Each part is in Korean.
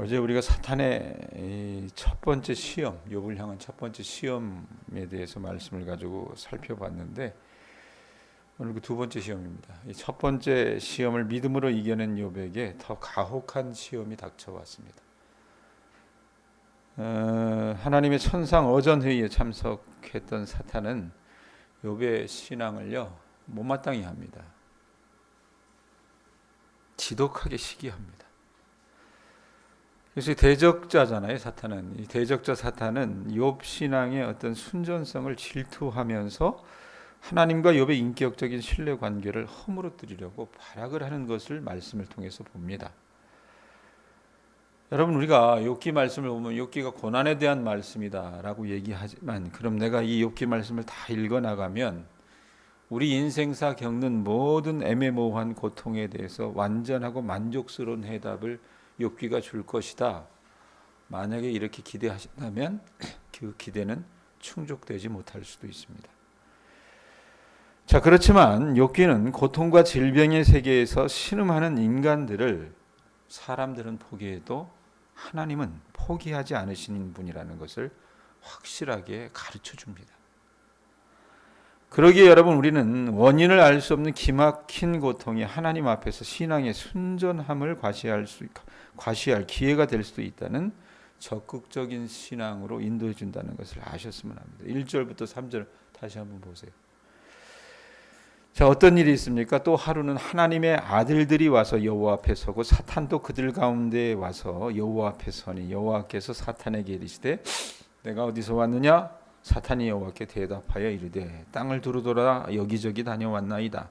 어제 우리가 사탄의 이 첫 번째 시험, 욥을 향한 첫 번째 시험에 대해서 말씀을 가지고 살펴봤는데 오늘 그 두 번째 시험입니다. 이 첫 번째 시험을 믿음으로 이겨낸 욥에게 더 가혹한 시험이 닥쳐왔습니다. 하나님의 천상 어전 회의에 참석했던 사탄은 욥의 신앙을요 못마땅히 합니다. 지독하게 시기합니다. 그래서 대적자잖아요, 사탄은. 이 대적자 사탄은 욥 신앙의 어떤 순전성을 질투하면서 하나님과 욥의 인격적인 신뢰 관계를 허물어뜨리려고 발악을 하는 것을 말씀을 통해서 봅니다. 여러분, 우리가 욥기 말씀을 보면 욥기가 고난에 대한 말씀이다라고 얘기하지만, 그럼 내가 이 욥기 말씀을 다 읽어 나가면 우리 인생사 겪는 모든 애매모호한 고통에 대해서 완전하고 만족스러운 해답을 욥기가 줄 것이다. 만약에 이렇게 기대하신다면 그 기대는 충족되지 못할 수도 있습니다. 자, 그렇지만 욥기는 고통과 질병의 세계에서 신음하는 인간들을 사람들은 포기해도 하나님은 포기하지 않으시는 분이라는 것을 확실하게 가르쳐 줍니다. 그러기에 여러분, 우리는 원인을 알 수 없는 기막힌 고통이 하나님 앞에서 신앙의 순전함을 과시할 기회가 될 수도 있다는 적극적인 신앙으로 인도해 준다는 것을 아셨으면 합니다. 1절부터 3절 다시 한번 보세요. 자, 어떤 일이 있습니까? 또 하루는 하나님의 아들들이 와서 여호와 앞에 서고 사탄도 그들 가운데 와서 여호와 앞에 서니 여호와께서 사탄에게 이르시되 내가 어디서 왔느냐? 사탄이 여호와께 대답하여 이르되 땅을 두루돌아 여기저기 다녀왔나이다.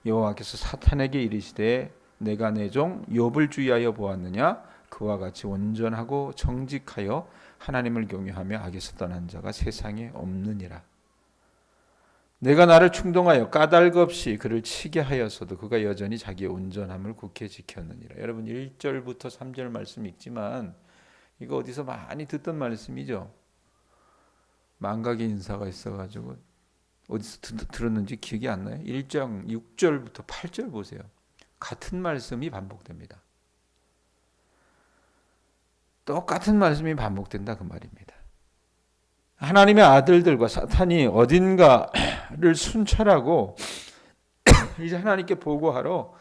여호와께서 사탄에게 이르시되 내가 내 종 욥을 주의하여 보았느냐? 그와 같이 온전하고 정직하여 하나님을 경외하며 악에서 떠난 자가 세상에 없느니라. 내가 나를 충동하여 까닭 없이 그를 치게 하였어도 그가 여전히 자기의 온전함을 굳게 지켰느니라. 여러분, 1절부터 3절 말씀 읽지만 이거 어디서 많이 듣던 말씀이죠. 망각의 인사가 있어가지고 어디서 들었는지 기억이 안 나요. 1장 6절부터 8절 보세요. 같은 말씀이 반복됩니다. 똑같은 말씀이 반복된다 그 말입니다. 하나님의 아들들과 사탄이 어딘가를 순찰하고 이제 하나님께 보고하러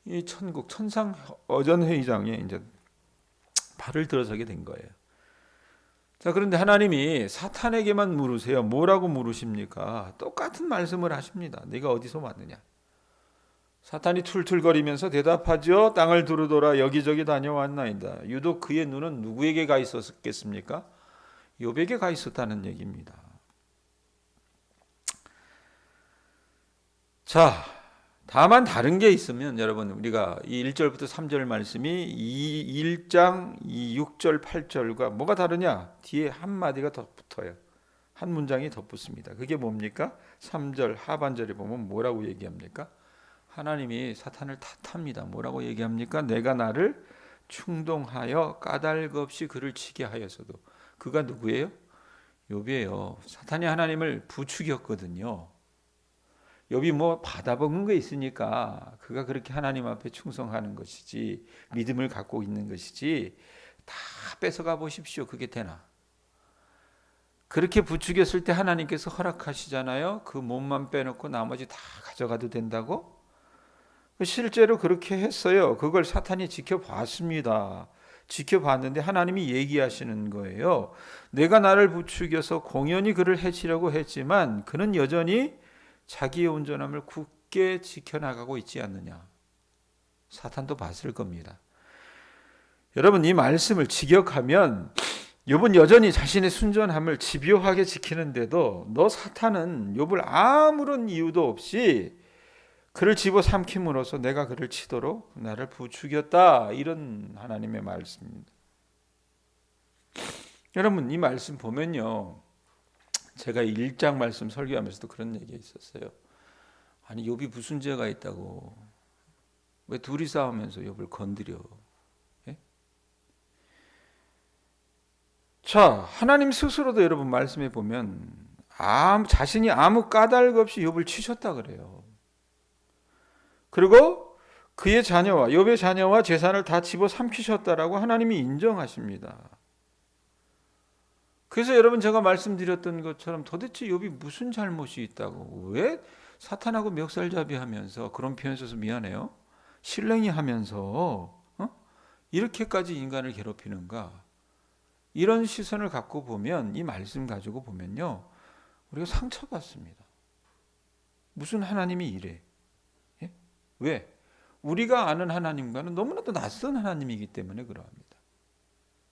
이 천국 천상 어전 회의장에 이제 발을 들어서게 된 거예요. 자, 그런데 하나님이 사탄에게만 물으세요. 뭐라고 물으십니까? 똑같은 말씀을 하십니다. 네가 어디서 왔느냐? 사탄이 툴툴거리면서 대답하죠. 땅을 두루돌아 여기저기 다녀왔나이다. 유독 그의 눈은 누구에게 가 있었겠습니까? 욥에게 가 있었다는 얘기입니다. 자, 다만 다른 게 있으면 여러분, 우리가 이 1절부터 3절 말씀이 이 1장 이 6절 8절과 뭐가 다르냐? 뒤에 한마디가 더 붙어요. 한 문장이 더 붙습니다. 그게 뭡니까? 3절 하반절에 보면 뭐라고 얘기합니까? 하나님이 사탄을 탓합니다. 뭐라고 얘기합니까? 내가 나를 충동하여 까닭 없이 그를 치게 하였어도. 그가 누구예요? 욥이에요. 사탄이 하나님을 부추겼거든요. 욥이 뭐 받아먹은 거 있으니까 그가 그렇게 하나님 앞에 충성하는 것이지, 믿음을 갖고 있는 것이지, 다 뺏어가 보십시오. 그게 되나? 그렇게 부추겼을 때 하나님께서 허락하시잖아요. 그 몸만 빼놓고 나머지 다 가져가도 된다고? 실제로 그렇게 했어요. 그걸 사탄이 지켜봤습니다. 지켜봤는데 하나님이 얘기하시는 거예요. 내가 나를 부추겨서 공연히 그를 해치려고 했지만 그는 여전히 자기의 온전함을 굳게 지켜나가고 있지 않느냐. 사탄도 봤을 겁니다. 여러분, 이 말씀을 직역하면 욥은 여전히 자신의 순전함을 집요하게 지키는데도 너 사탄은 욥을 아무런 이유도 없이 그를 집어삼킴으로써 내가 그를 치도록 나를 부추겼다. 이런 하나님의 말씀입니다. 여러분, 이 말씀 보면요, 제가 1장 말씀 설교하면서도 그런 얘기 있었어요. 아니, 욥이 무슨 죄가 있다고 왜 둘이 싸우면서 욥을 건드려? 예? 자, 하나님 스스로도 여러분 말씀해 보면 자신이 아무 까닭 없이 욥을 치셨다 그래요. 그리고 그의 자녀와 욥의 자녀와 재산을 다 집어삼키셨다라고 하나님이 인정하십니다. 그래서 여러분 제가 말씀드렸던 것처럼 도대체 욥이 무슨 잘못이 있다고, 왜 사탄하고 멱살잡이하면서, 그런 표현 써서 미안해요, 실랭이 하면서 이렇게까지 인간을 괴롭히는가, 이런 시선을 갖고 보면, 이 말씀 가지고 보면요, 우리가 상처받습니다. 무슨 하나님이 이래? 예? 왜? 우리가 아는 하나님과는 너무나도 낯선 하나님이기 때문에 그러합니다.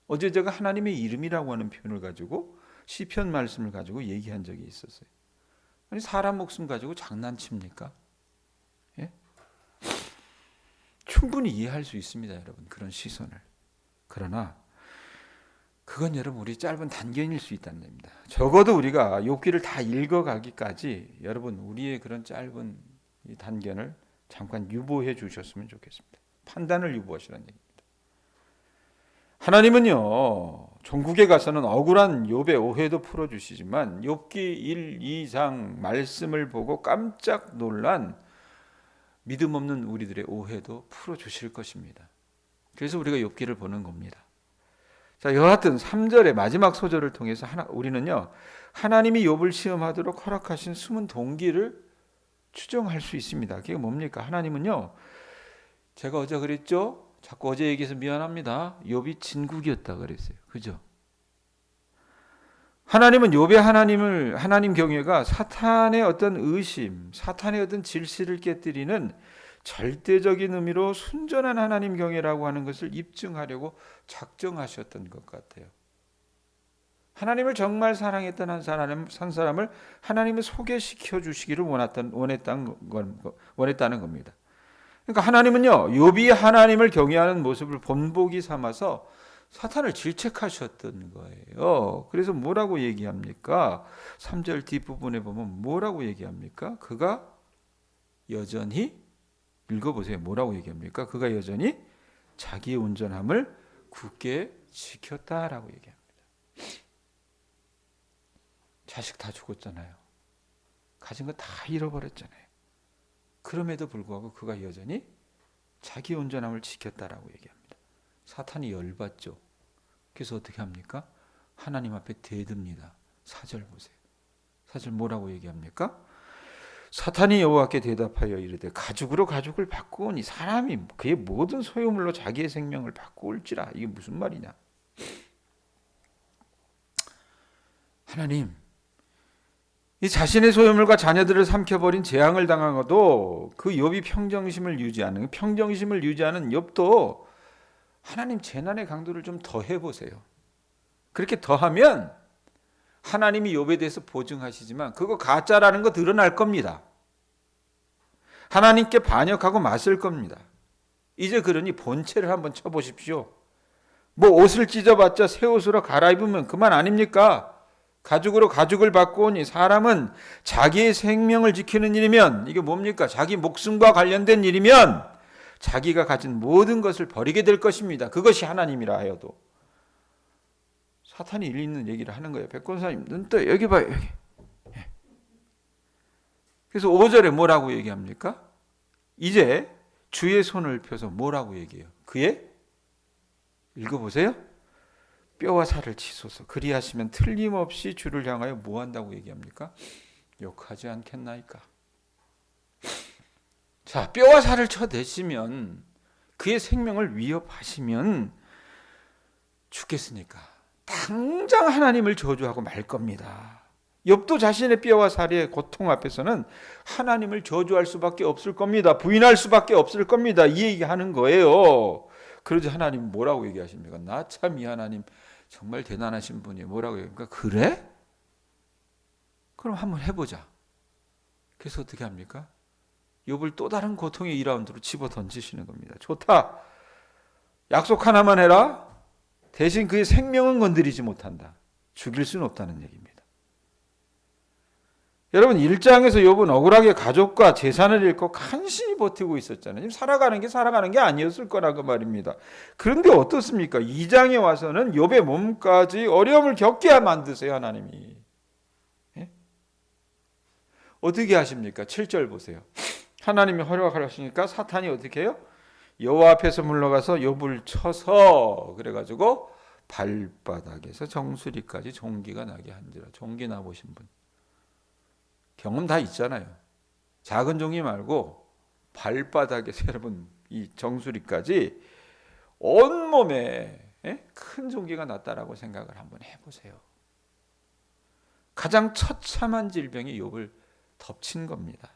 어제 제가 하나님의 이름이라고 하는 표현을 가지고 시편 말씀을 가지고 얘기한 적이 있었어요. 아니, 사람 목숨 가지고 장난칩니까? 예? 충분히 이해할 수 있습니다, 여러분, 그런 시선을. 그러나 그건 여러분 우리 짧은 단견일 수 있다는 겁니다. 적어도 우리가 욥기를 다 읽어가기까지 여러분 우리의 그런 짧은 이 단견을 잠깐 유보해 주셨으면 좋겠습니다. 판단을 유보하시라는 얘기입니다. 하나님은요, 종국에 가서는 억울한 욥의 오해도 풀어주시지만 욥기 1, 2장 말씀을 보고 깜짝 놀란 믿음 없는 우리들의 오해도 풀어주실 것입니다. 그래서 우리가 욥기를 보는 겁니다. 자, 여하튼 3절의 마지막 소절을 통해서 우리는요, 하나님이 욥을 시험하도록 허락하신 숨은 동기를 추정할 수 있습니다. 그게 뭡니까? 하나님은요, 제가 어제 그랬죠? 자꾸 어제 얘기해서 미안합니다. 욥이 진국이었다 그랬어요. 그죠? 하나님은 욥의 하나님 경외가 사탄의 어떤 의심, 사탄의 어떤 질시를 깨뜨리는 절대적인 의미로 순전한 하나님 경외라고 하는 것을 입증하려고 작정하셨던 것 같아요. 하나님을 정말 사랑했던 한 사람을 하나님을 소개시켜 주시기를 원했다는 겁니다. 그러니까 하나님은요, 욥이 하나님을 경외하는 모습을 본보기 삼아서 사탄을 질책하셨던 거예요. 그래서 뭐라고 얘기합니까? 3절 뒷부분에 보면 뭐라고 얘기합니까? 그가 여전히, 읽어보세요. 뭐라고 얘기합니까? 그가 여전히 자기의 온전함을 굳게 지켰다라고 얘기합니다. 자식 다 죽었잖아요. 가진 거 다 잃어버렸잖아요. 그럼에도 불구하고 그가 여전히 자기 온전함을 지켰다라고 얘기합니다. 사탄이 열받죠. 그래서 어떻게 합니까? 하나님 앞에 대듭니다. 4절 보세요. 4절 뭐라고 얘기합니까? 사탄이 여호와께 대답하여 이르되 가죽으로 가죽을 바꾸오니 사람이 그의 모든 소유물로 자기의 생명을 바꾸올지라. 이게 무슨 말이냐? 하나님, 이 자신의 소유물과 자녀들을 삼켜버린 재앙을 당하고도 그 욥이 평정심을 유지하는 욥도 하나님 재난의 강도를 좀 더해보세요. 그렇게 더하면 하나님이 욥에 대해서 보증하시지만 그거 가짜라는 거 드러날 겁니다. 하나님께 반역하고 맞설 겁니다. 이제 그러니 본체를 한번 쳐보십시오. 뭐 옷을 찢어봤자 새 옷으로 갈아입으면 그만 아닙니까? 가죽으로 가죽을 바꾸오니 사람은 자기의 생명을 지키는 일이면, 이게 뭡니까? 자기 목숨과 관련된 일이면 자기가 가진 모든 것을 버리게 될 것입니다. 그것이 하나님이라 하여도. 사탄이 일리 있는 얘기를 하는 거예요. 백권사님 눈 떠, 여기 봐요, 여기. 그래서 5절에 뭐라고 얘기합니까? 이제 주의 손을 펴서 뭐라고 얘기해요? 그의, 읽어보세요. 뼈와 살을 치소서. 그리하시면 틀림없이 주를 향하여 뭐 한다고 얘기합니까? 욕하지 않겠나이까. 자, 뼈와 살을 쳐내시면, 그의 생명을 위협하시면 죽겠으니까 당장 하나님을 저주하고 말 겁니다. 욥도 자신의 뼈와 살의 고통 앞에서는 하나님을 저주할 수밖에 없을 겁니다. 부인할 수밖에 없을 겁니다. 이 얘기하는 거예요. 그러지 하나님 뭐라고 얘기하십니까? 나 참 이 하나님 정말 대단하신 분이에요. 뭐라고 얘기합니까? 그래? 그럼 한번 해보자. 그래서 어떻게 합니까? 욥을 또 다른 고통의 2라운드로 집어 던지시는 겁니다. 좋다. 약속 하나만 해라. 대신 그의 생명은 건드리지 못한다. 죽일 수는 없다는 얘기입니다. 여러분, 1장에서 욥은 억울하게 가족과 재산을 잃고 간신히 버티고 있었잖아요. 살아가는 게 아니었을 거라고 말입니다. 그런데 어떻습니까? 2장에 와서는 욥의 몸까지 어려움을 겪게 만드세요, 하나님이. 예? 어떻게 하십니까? 7절 보세요. 하나님이 허락하시니까 사탄이 어떻게 해요? 여호와 앞에서 물러가서 욥을 쳐서 그래가지고 발바닥에서 정수리까지 종기가 나게 한지라. 종기 나보신 분 경험 다 있잖아요. 작은 종이 말고 발바닥에서 여러분 이 정수리까지 온몸에 큰 종기가 났다라고 생각을 한번 해보세요. 가장 처참한 질병이 욥을 덮친 겁니다.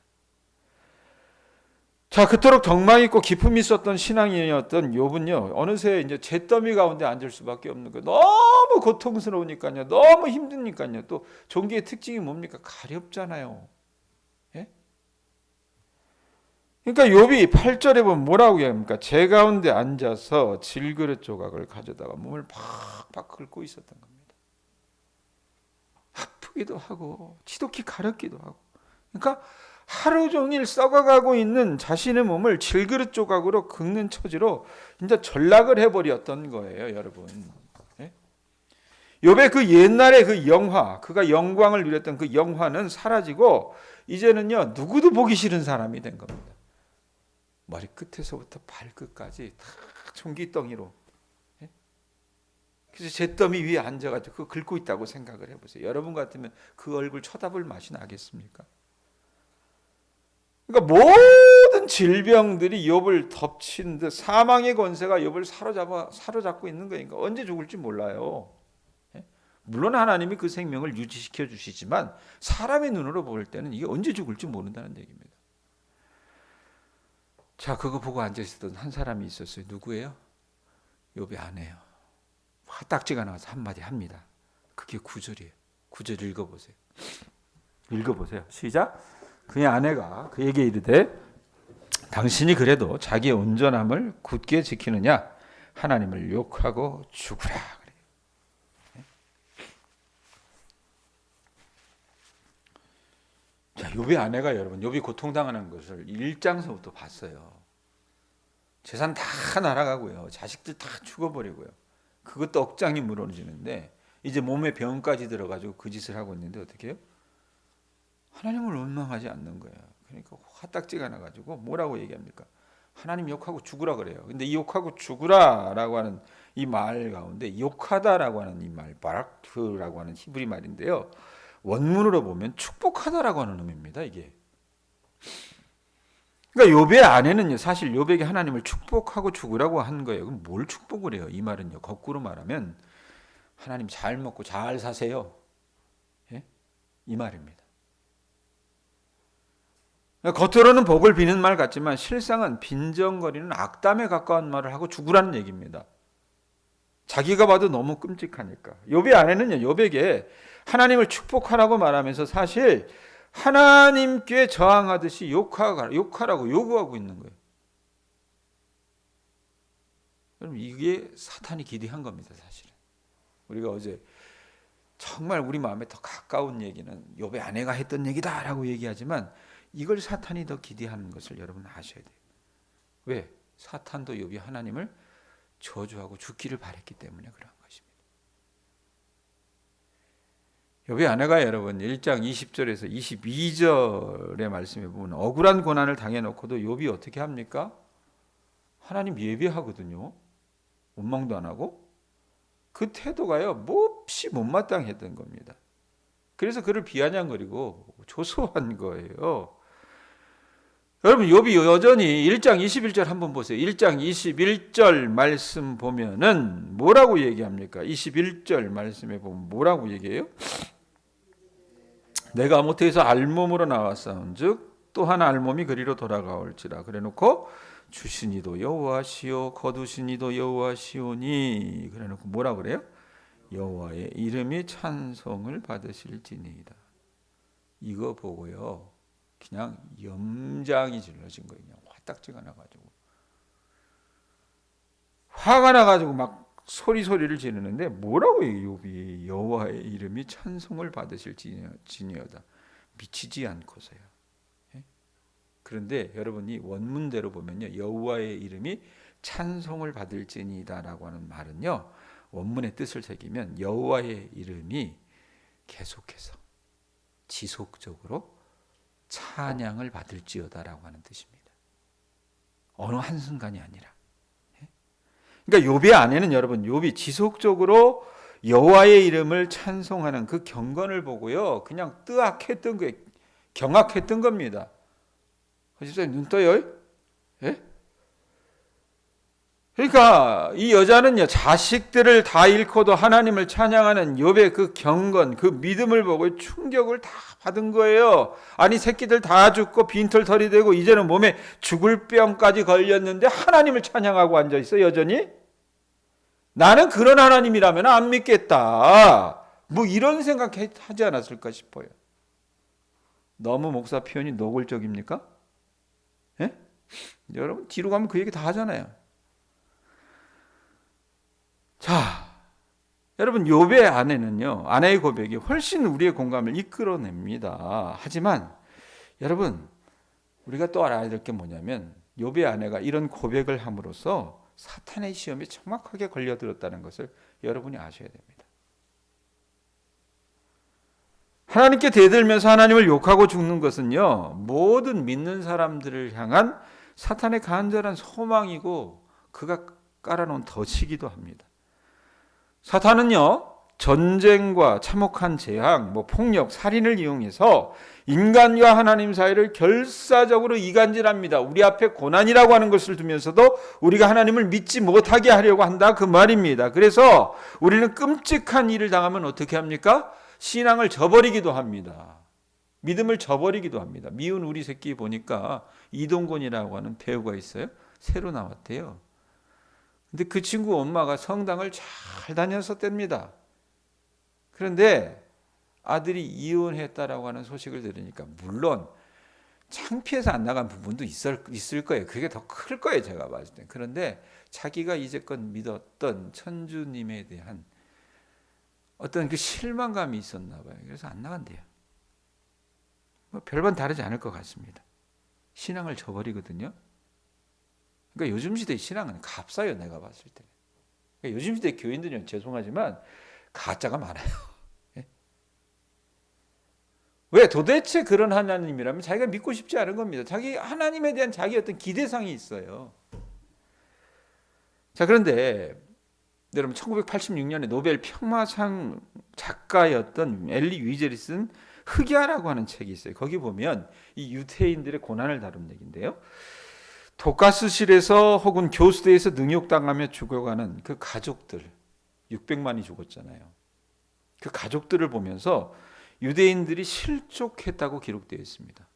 자, 그토록 덕망 있고 기품이 있었던 신앙인이었던 욥은요, 어느새 이제 잿더미 가운데 앉을 수밖에 없는 거예요. 너무 고통스러우니까요, 너무 힘드니까요. 또 종기의 특징이 뭡니까? 가렵잖아요. 예? 그러니까 욥이 8절에 보면 뭐라고 얘기합니까? 제 가운데 앉아서 질그릇 조각을 가져다가 몸을 팍팍 긁고 있었던 겁니다. 아프기도 하고 지독히 가렵기도 하고. 그러니까 하루 종일 썩어가고 있는 자신의 몸을 질그릇 조각으로 긁는 처지로 진짜 전락을 해버렸던 거예요, 여러분. 예? 욥의 그 옛날의 그 영화, 그가 영광을 누렸던 그 영화는 사라지고 이제는요 누구도 보기 싫은 사람이 된 겁니다. 머리 끝에서부터 발끝까지 다 총기덩이로. 예? 그래서 잿더미 위에 앉아가지고 그거 긁고 있다고 생각을 해보세요. 여러분 같으면 그 얼굴 쳐다볼 맛이 나겠습니까? 그러니까 모든 질병들이 욥을 덮친 듯 사망의 권세가 욥을 사로잡고 있는 거니까 언제 죽을지 몰라요. 물론 하나님이 그 생명을 유지시켜 주시지만 사람의 눈으로 볼 때는 이게 언제 죽을지 모른다는 얘기입니다. 자, 그거 보고 앉아 있었던 한 사람이 있었어요. 누구예요? 욥의 아내요. 화딱지가 나와서 한마디 합니다. 그게 9절이에요. 9절 읽어보세요. 읽어보세요. 시작. 그의 아내가 그에게 이르되 당신이 그래도 자기의 온전함을 굳게 지키느냐 하나님을 욕하고 죽으라. 자, 욥의 아내가 여러분 욥이 고통당하는 것을 1장서부터 봤어요. 재산 다 날아가고요. 자식들 다 죽어버리고요. 그것도 억장이 무너지는데 이제 몸에 병까지 들어가지고 그 짓을 하고 있는데 어떻게 해요? 하나님을 원망하지 않는 거예요. 그러니까 화딱지가 나가지고 뭐라고 얘기합니까? 하나님 욕하고 죽으라 그래요. 근데 이 욕하고 죽으라라고 하는 이 말 가운데 욕하다라고 하는 이 말, 바락트라고 하는 히브리 말인데요. 원문으로 보면 축복하다라고 하는 의미입니다. 이게. 그러니까 욥의 아내는요, 사실 욥에게 하나님을 축복하고 죽으라고 한 거예요. 그럼 뭘 축복을 해요? 이 말은요, 거꾸로 말하면 하나님 잘 먹고 잘 사세요. 예? 이 말입니다. 겉으로는 복을 비는 말 같지만 실상은 빈정거리는 악담에 가까운 말을 하고 죽으라는 얘기입니다. 자기가 봐도 너무 끔찍하니까. 욥의 아내는요, 욥에게 하나님을 축복하라고 말하면서 사실 하나님께 저항하듯이 욕하라고 요구하고 있는 거예요. 그럼 이게 사탄이 기대한 겁니다, 사실은. 우리가 어제 정말 우리 마음에 더 가까운 얘기는 욥의 아내가 했던 얘기다라고 얘기하지만 이걸 사탄이 더 기대하는 것을 여러분 아셔야 돼요. 왜? 사탄도 욥이 하나님을 저주하고 죽기를 바랬기 때문에 그런 것입니다. 욥의 아내가 여러분 1장 20절에서 22절의 말씀에 보면 억울한 고난을 당해놓고도 욥이 어떻게 합니까? 하나님 예배하거든요. 원망도 안 하고. 그 태도가요 몹시 못마땅했던 겁니다. 그래서 그를 비아냥거리고 조소한 거예요. 여러분 욥이 여전히 1장 21절 한번 보세요. 1장 21절 말씀 보면은 뭐라고 얘기합니까? 21절 말씀에 보면 뭐라고 얘기해요? 내가 모태에서 알몸으로 나왔사온즉 또 한 알몸이 그리로 돌아가올지라. 그래놓고 주시니도 여호와시오 거두시니도 여호와시오니. 그래놓고 뭐라 그래요? 여호와의 이름이 찬송을 받으실지니이다. 이거 보고요 그냥 염장이 질러진 거예요. 그냥 화딱지가 나가지고 화가 나가지고 막 소리를 지르는데 뭐라고 해요? 욥이 여호와의 이름이 찬송을 받으실지니어다. 미치지 않고서요. 예? 그런데 여러분이 원문대로 보면요 여호와의 이름이 찬송을 받을지니다라고 하는 말은요 원문의 뜻을 새기면 여호와의 이름이 계속해서 지속적으로 찬양을 받을지어다라고 하는 뜻입니다. 어느 한순간이 아니라 그러니까 욥의 아내는 여러분, 욥이 지속적으로 여호와의 이름을 찬송하는 그 경건을 보고요, 그냥 뜨악했던 거예요. 경악했던 겁니다. 집사님 눈 떠요? 예? 그러니까 이 여자는요, 자식들을 다 잃고도 하나님을 찬양하는 욥의 그 경건, 그 믿음을 보고 충격을 다 받은 거예요. 아니, 새끼들 다 죽고 빈털털이 되고 이제는 몸에 죽을 병까지 걸렸는데 하나님을 찬양하고 앉아 있어, 여전히? 나는 그런 하나님이라면 안 믿겠다. 뭐 이런 생각 하지 않았을까 싶어요. 너무 목사 표현이 노골적입니까? 예? 여러분 뒤로 가면 그 얘기 다 하잖아요. 자, 여러분 욥의 아내는요, 아내의 고백이 훨씬 우리의 공감을 이끌어냅니다. 하지만 여러분, 우리가 또 알아야 될 게 뭐냐면 욥의 아내가 이런 고백을 함으로써 사탄의 시험에 정확하게 걸려들었다는 것을 여러분이 아셔야 됩니다. 하나님께 대들면서 하나님을 욕하고 죽는 것은요, 모든 믿는 사람들을 향한 사탄의 간절한 소망이고 그가 깔아놓은 덫이기도 합니다. 사탄은요, 전쟁과 참혹한 재앙, 폭력, 살인을 이용해서 인간과 하나님 사이를 결사적으로 이간질합니다. 우리 앞에 고난이라고 하는 것을 두면서도 우리가 하나님을 믿지 못하게 하려고 한다, 그 말입니다. 그래서 우리는 끔찍한 일을 당하면 어떻게 합니까? 신앙을 저버리기도 합니다. 믿음을 저버리기도 합니다. 미운 우리 새끼 보니까 이동건이라고 하는 배우가 있어요. 새로 나왔대요. 근데 그 친구 엄마가 성당을 잘 다녔었답니다. 그런데 아들이 이혼했다라고 하는 소식을 들으니까 물론 창피해서 안 나간 부분도 있을 거예요. 그게 더 클 거예요, 제가 봤을 때. 그런데 자기가 이제껏 믿었던 천주님에 대한 어떤 그 실망감이 있었나 봐요. 그래서 안 나간대요. 별반 다르지 않을 것 같습니다. 신앙을 저버리거든요. 그러니까 요즘 시대의 신앙은 값싸요, 내가 봤을 때. 그러니까 요즘 시대 교인들은 죄송하지만 가짜가 많아요. 왜? 도대체 그런 하나님이라면 자기가 믿고 싶지 않은 겁니다. 자기 하나님에 대한 자기 어떤 기대상이 있어요. 자, 그런데 여러분 1986년에 노벨 평화상 작가였던 엘리 위젤이 쓴 흑야라고 하는 책이 있어요. 거기 보면 이 유태인들의 고난을 다룬 얘기인데요. 독가스실에서 혹은 교수대에서 능욕당하며 죽어가는 그 가족들, 600만이 죽었잖아요. 그 가족들을 보면서 유대인들이 실족했다고 기록되어 있습니다.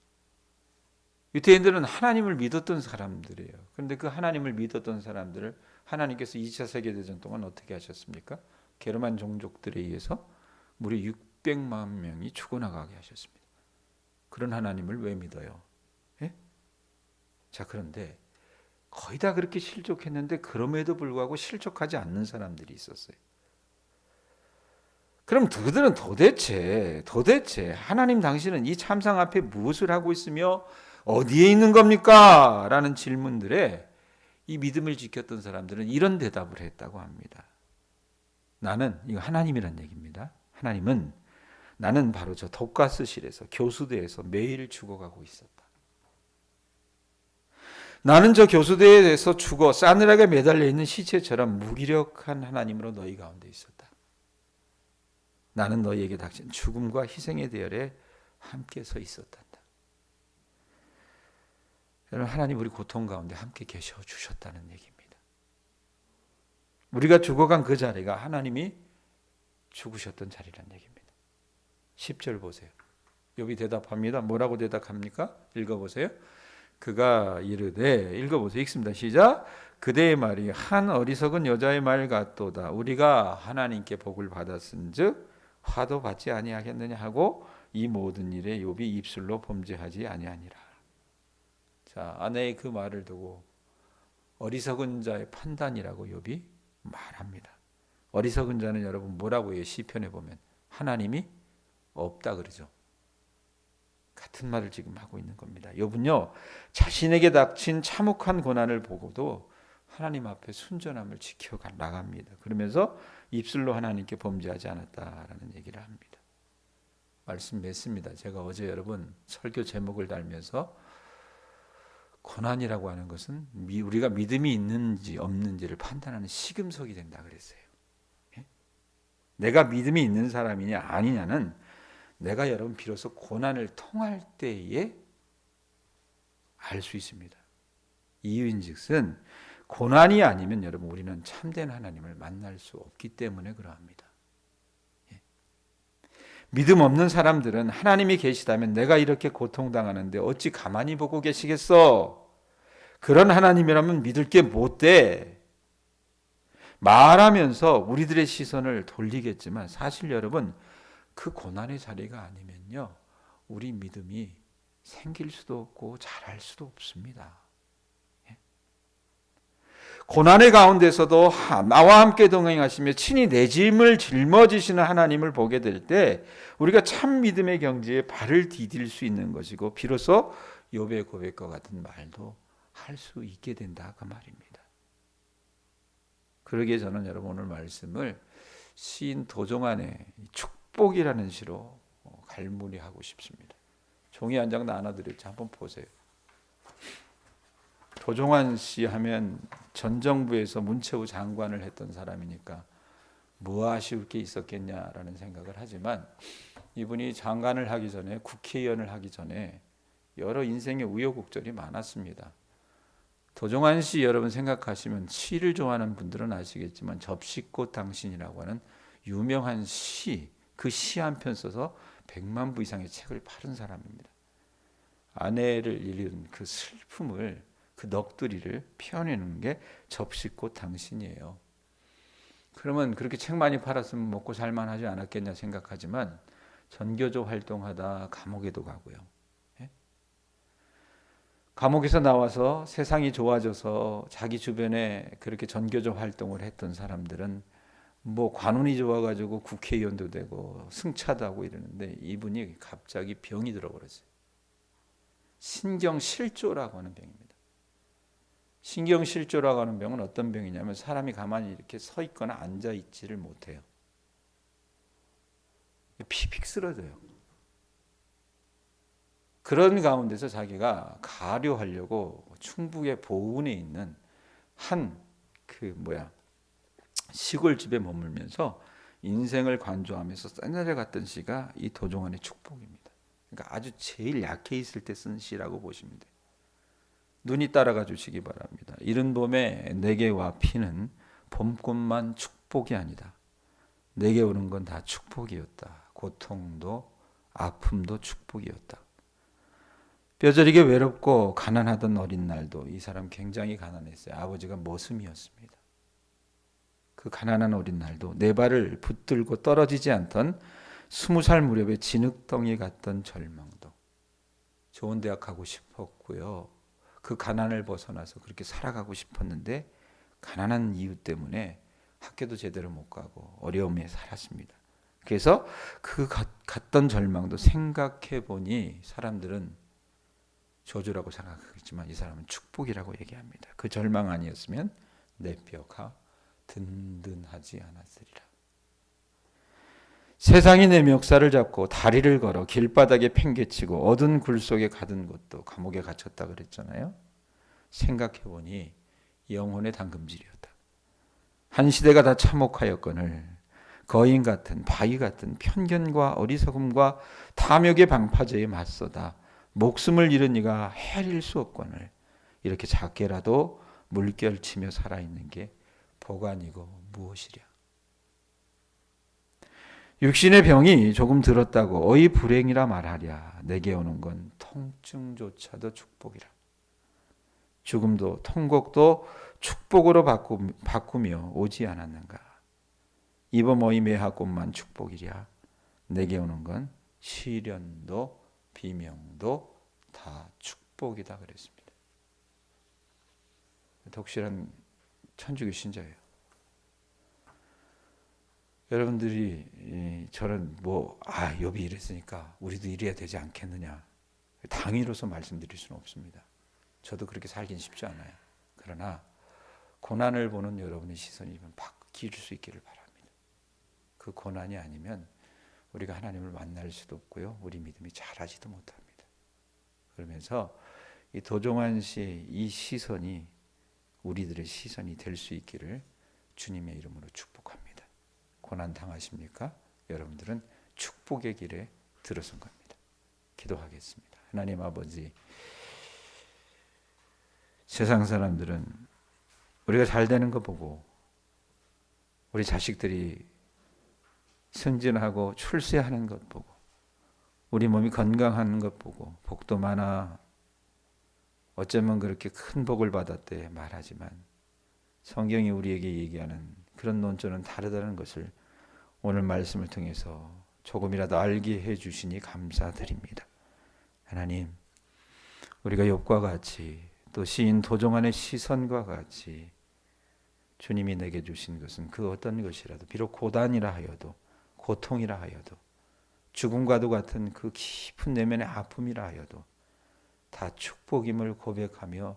유대인들은 하나님을 믿었던 사람들이에요. 그런데 그 하나님을 믿었던 사람들을 하나님께서 2차 세계대전 동안 어떻게 하셨습니까? 게르만 종족들에 의해서 무려 600만 명이 죽어나가게 하셨습니다. 그런 하나님을 왜 믿어요? 예? 자, 그런데 거의 다 그렇게 실족했는데 그럼에도 불구하고 실족하지 않는 사람들이 있었어요. 그럼 그들은 도대체 하나님 당신은 이 참상 앞에 무엇을 하고 있으며 어디에 있는 겁니까? 라는 질문들에 이 믿음을 지켰던 사람들은 이런 대답을 했다고 합니다. 나는, 이거 하나님이란 얘기입니다. 하나님은 나는 바로 저 독가스실에서 교수대에서 매일 죽어가고 있었다. 나는 저 교수대에서 죽어 싸늘하게 매달려 있는 시체처럼 무기력한 하나님으로 너희 가운데 있었다. 나는 너희에게 닥친 죽음과 희생의 대열에 함께 서 있었단다. 여러분, 하나님 우리 고통 가운데 함께 계셔 주셨다는 얘기입니다. 우리가 죽어간 그 자리가 하나님이 죽으셨던 자리라는 얘기입니다. 10절 보세요. 욥이 대답합니다. 뭐라고 대답합니까? 읽어보세요. 그가 이르되, 읽어보세요. 읽습니다. 시작. 그대의 말이 한 어리석은 여자의 말 같도다. 우리가 하나님께 복을 받았은즉 화도 받지 아니하겠느냐 하고 이 모든 일에 욥이 입술로 범죄하지 아니하니라. 자, 아내의 그 말을 두고 어리석은 자의 판단이라고 욥이 말합니다. 어리석은 자는 여러분 뭐라고 해요? 시편에 보면 하나님이 없다 그러죠. 같은 말을 지금 하고 있는 겁니다. 욥은요, 자신에게 닥친 참혹한 고난을 보고도 하나님 앞에 순전함을 지켜 나갑니다. 그러면서 입술로 하나님께 범죄하지 않았다라는 얘기를 합니다. 말씀 맺습니다. 제가 어제 여러분 설교 제목을 달면서 고난이라고 하는 것은 우리가 믿음이 있는지 없는지를 판단하는 시금석이 된다 그랬어요. 예? 내가 믿음이 있는 사람이냐 아니냐는 내가 여러분 비로소 고난을 통할 때에 알 수 있습니다. 이유인즉슨 고난이 아니면 여러분 우리는 참된 하나님을 만날 수 없기 때문에 그러합니다. 예. 믿음 없는 사람들은 하나님이 계시다면 내가 이렇게 고통당하는데 어찌 가만히 보고 계시겠어? 그런 하나님이라면 믿을 게 못 돼. 말하면서 우리들의 시선을 돌리겠지만 사실 여러분 그 고난의 자리가 아니면요 우리 믿음이 생길 수도 없고 자랄 수도 없습니다. 고난의 가운데서도 나와 함께 동행하시며 친히 내 짐을 짊어지시는 하나님을 보게 될 때 우리가 참 믿음의 경지에 발을 디딜 수 있는 것이고 비로소 욥의 고백과 같은 말도 할 수 있게 된다 그 말입니다. 그러기에 저는 여러분 오늘 말씀을 시인 도종안의 축복이라는 시로 갈무리하고 싶습니다. 종이 한 장 나눠드렸죠. 한번 보세요. 도종환 씨 하면 전 정부에서 문체부 장관을 했던 사람이니까 뭐 아쉬울 게 있었겠냐라는 생각을 하지만 이분이 장관을 하기 전에 국회의원을 하기 전에 여러 인생의 우여곡절이 많았습니다. 도종환 씨 여러분 생각하시면 시를 좋아하는 분들은 아시겠지만 접시꽃 당신이라고 하는 유명한 시, 그 시 한 편 써서 100만 부 이상의 책을 팔은 사람입니다. 아내를 잃은 그 슬픔을 그 넋두리를 표현하는 게 접시꽃 당신이에요. 그러면 그렇게 책 많이 팔았으면 먹고 살만하지 않았겠냐 생각하지만 전교조 활동하다 감옥에도 가고요. 예? 감옥에서 나와서 세상이 좋아져서 자기 주변에 그렇게 전교조 활동을 했던 사람들은 뭐 관운이 좋아가지고 국회의원도 되고 승차도 하고 이러는데 이분이 갑자기 병이 들어버렸어요. 신경실조라고 하는 병입니다. 신경실조라고 하는 병은 어떤 병이냐면 사람이 가만히 이렇게 서 있거나 앉아 있지를 못해요. 피픽 쓰러져요. 그런 가운데서 자기가 가료하려고 충북의 보은에 있는 한 시골집에 머물면서 인생을 관조하면서 써내려갔던 시가 이 도종환의 축복입니다. 그러니까 아주 제일 약해 있을 때 쓴 시라고 보시면 돼요. 눈이 따라가 주시기 바랍니다. 이른 봄에 내게 와 피는 봄꽃만 축복이 아니다. 내게 오는 건 다 축복이었다. 고통도 아픔도 축복이었다. 뼈저리게 외롭고 가난하던 어린 날도 이 사람 굉장히 가난했어요. 아버지가 머슴이었습니다. 그 가난한 어린 날도 내 발을 붙들고 떨어지지 않던 20살 무렵에 진흙덩이 같던 절망도 좋은 대학 가고 싶었고요. 그 가난을 벗어나서 그렇게 살아가고 싶었는데 가난한 이유 때문에 학교도 제대로 못 가고 어려움에 살았습니다. 그래서 그 갔던 절망도 생각해 보니 사람들은 저주라고 생각하겠지만 이 사람은 축복이라고 얘기합니다. 그 절망 아니었으면 내 뼈가 든든하지 않았으리라. 세상이 내 멱살을 잡고 다리를 걸어 길바닥에 팽개치고 어두운 굴 속에 가둔 것도 감옥에 갇혔다 그랬잖아요. 생각해보니 영혼의 담금질이었다. 한 시대가 다 참혹하였거늘 거인 같은 바위 같은 편견과 어리석음과 탐욕의 방파제에 맞서다 목숨을 잃은 이가 헤아릴 수 없거늘 이렇게 작게라도 물결치며 살아있는 게 보관이고 무엇이랴. 육신의 병이 조금 들었다고 어이 불행이라 말하랴. 내게 오는 건 통증조차도 축복이라. 죽음도 통곡도 축복으로 바꾸며 오지 않았는가. 이번 어이 매하꽃만 축복이랴. 내게 오는 건 시련도 비명도 다 축복이다 그랬습니다. 독실한 천주교 신자예요. 여러분들이 저는 욥이 이랬으니까 우리도 이래야 되지 않겠느냐 당위로서 말씀드릴 수는 없습니다. 저도 그렇게 살긴 쉽지 않아요. 그러나 고난을 보는 여러분의 시선이 바뀔 수 있기를 바랍니다. 그 고난이 아니면 우리가 하나님을 만날 수도 없고요. 우리 믿음이 자라지도 못합니다. 그러면서 이 도종환 씨의 이 시선이 우리들의 시선이 될 수 있기를 주님의 이름으로 축복합니다. 고난 당하십니까? 여러분들은 축복의 길에 들어선 겁니다. 기도하겠습니다. 하나님 아버지, 세상 사람들은 우리가 잘 되는 거 보고, 우리 자식들이 승진하고 출세하는 것 보고, 우리 몸이 건강한 것 보고, 복도 많아, 어쩌면 그렇게 큰 복을 받았대 말하지만 성경이 우리에게 얘기하는 그런 논조는 다르다는 것을 오늘 말씀을 통해서 조금이라도 알게 해주시니 감사드립니다. 하나님, 우리가 욥과 같이 또 시인 도종환의 시선과 같이 주님이 내게 주신 것은 그 어떤 것이라도, 비록 고단이라 하여도, 고통이라 하여도, 죽음과도 같은 그 깊은 내면의 아픔이라 하여도 다 축복임을 고백하며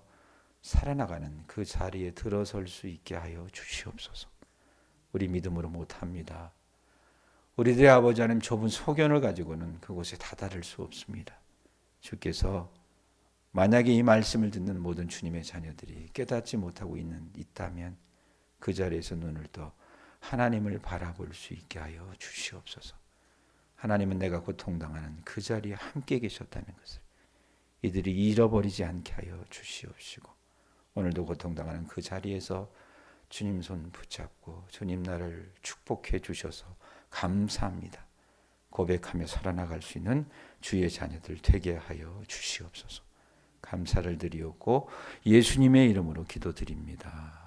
살아나가는 그 자리에 들어설 수 있게 하여 주시옵소서. 우리 믿음으로 못합니다. 우리들의 아버지 하나님, 좁은 소견을 가지고는 그곳에 다다를 수 없습니다. 주께서 만약에 이 말씀을 듣는 모든 주님의 자녀들이 깨닫지 못하고 있다면 그 자리에서 눈을 떠 하나님을 바라볼 수 있게 하여 주시옵소서. 하나님은 내가 고통당하는 그 자리에 함께 계셨다는 것을 이들이 잃어버리지 않게 하여 주시옵시고, 오늘도 고통당하는 그 자리에서 주님 손 붙잡고 주님 나를 축복해 주셔서 감사합니다 고백하며 살아나갈 수 있는 주의 자녀들 되게 하여 주시옵소서. 감사를 드리옵고 예수님의 이름으로 기도드립니다.